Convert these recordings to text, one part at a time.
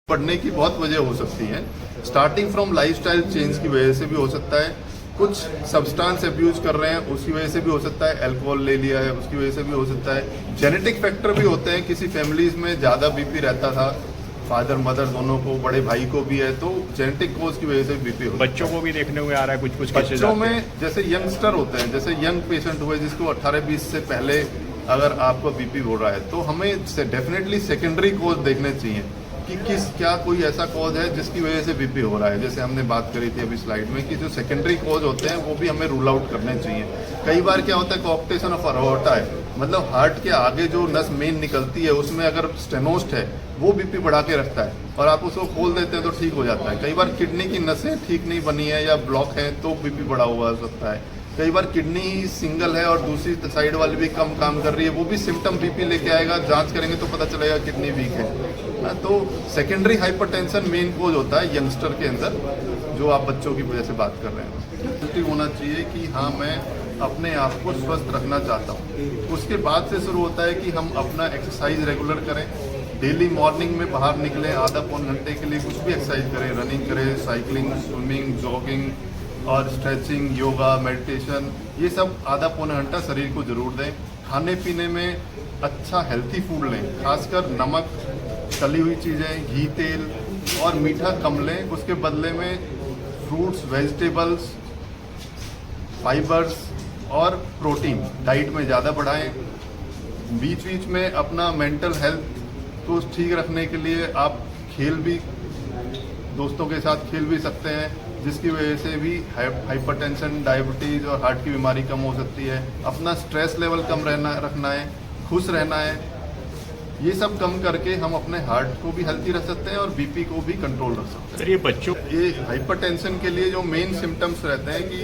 बढ़ने की बहुत वजह हो सकती है। स्टार्टिंग फ्रॉम लाइफस्टाइल चेंज की वजह से भी हो सकता है, कुछ सब्सटेंस अब्यूज कर रहे हैं उसकी वजह से भी हो सकता है, अल्कोहल ले लिया है उसकी वजह से भी हो सकता है, जेनेटिक फैक्टर भी होते हैं। किसी फैमिलीज में ज़्यादा बीपी रहता था, फादर मदर दोनों को, बड़े भाई को भी है, तो जेनेटिक कोज की वजह से बीपी हो। बच्चों को भी देखने में आ रहा है कुछ बच्चों में जैसे यंगस्टर होते हैं, जैसे यंग पेशेंट हुए जिसको 18-20 से पहले अगर आपको बीपी हो रहा है तो हमें डेफिनेटली सेकेंडरी कोज देखने चाहिए कि क्या कोई ऐसा कॉज है जिसकी वजह से बीपी हो रहा है। जैसे हमने बात करी थी अभी स्लाइड में कि जो सेकेंडरी कॉज होते हैं वो भी हमें रूल आउट करने चाहिए। कई बार क्या होता है, कोऑक्टेशन ऑफ अरोटा है, मतलब हार्ट के आगे जो नस मेन निकलती है उसमें अगर स्टेनोस्ट है वो बीपी बढ़ा के रखता है और आप उसको खोल देते हैं तो ठीक हो जाता है। कई बार किडनी की नसें ठीक नहीं बनी है या ब्लॉक है तो बीपी बढ़ा हुआ हो सकता है। कई बार किडनी ही सिंगल है और दूसरी साइड वाली भी कम काम कर रही है, वो भी सिम्टम बीपी लेके आएगा, जांच करेंगे तो पता चलेगा किडनी वीक है। तो सेकेंडरी हाइपरटेंशन मेन कोज होता है यंगस्टर के अंदर, जो आप बच्चों की वजह से बात कर रहे हैं। होना चाहिए कि हाँ मैं अपने आप को स्वस्थ रखना चाहता हूँ। उसके बाद से शुरू होता है कि हम अपना एक्सरसाइज रेगुलर करें, डेली मॉर्निंग में बाहर निकलें, आधा पौन घंटे के लिए कुछ भी एक्सरसाइज करें, रनिंग करें, साइकिलिंग, स्विमिंग, जॉगिंग और स्ट्रेचिंग, योगा, मेडिटेशन, ये सब आधा पौन घंटा शरीर को जरूर दें। खाने पीने में अच्छा हेल्थी फूड लें, खासकर नमक, तली हुई चीज़ें, घी, तेल और मीठा कम लें। उसके बदले में फ्रूट्स, वेजिटेबल्स, फाइबर्स और प्रोटीन डाइट में ज़्यादा बढ़ाएं। बीच बीच में अपना मेंटल हेल्थ को ठीक रखने के लिए आप खेल भी, दोस्तों के साथ खेल भी सकते हैं, जिसकी वजह से भी हाइपरटेंशन, डायबिटीज़ और हार्ट की बीमारी कम हो सकती है। अपना स्ट्रेस लेवल कम रखना है, खुश रहना है। ये सब कम करके हम अपने हार्ट को भी हेल्थी रख सकते हैं और बीपी को भी कंट्रोल रख सकते हैं। सर ये बच्चों, ये हाइपरटेंशन के लिए जो मेन सिम्टम्स रहते हैं कि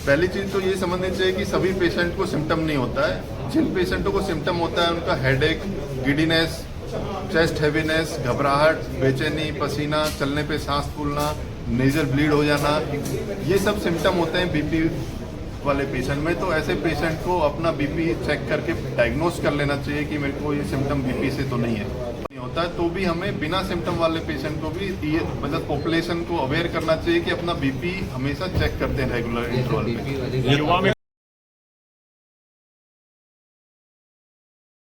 पहली चीज़ तो ये समझनी चाहिए कि सभी पेशेंट को सिम्टम नहीं होता है। जिन पेशेंटों को सिम्टम होता है उनका हेडेक, गिडीनेस, चेस्ट हैवीनेस, घबराहट, बेचैनी, पसीना, चलने पे सांस फूलना, नेजल ब्लीड हो जाना, ये सब सिम्टम होते हैं बीपी वाले पेशेंट में। तो ऐसे पेशेंट को अपना बीपी चेक करके डायग्नोस कर लेना चाहिए कि मेरे को ये सिम्टम बीपी से तो नहीं है। नहीं होता है तो भी हमें बिना सिम्टम वाले पेशेंट को भी ये मतलब पॉपुलेशन को अवेयर करना चाहिए कि अपना बीपी हमेशा चेक करते हैं रेगुलर इंटरवल पे। युवा में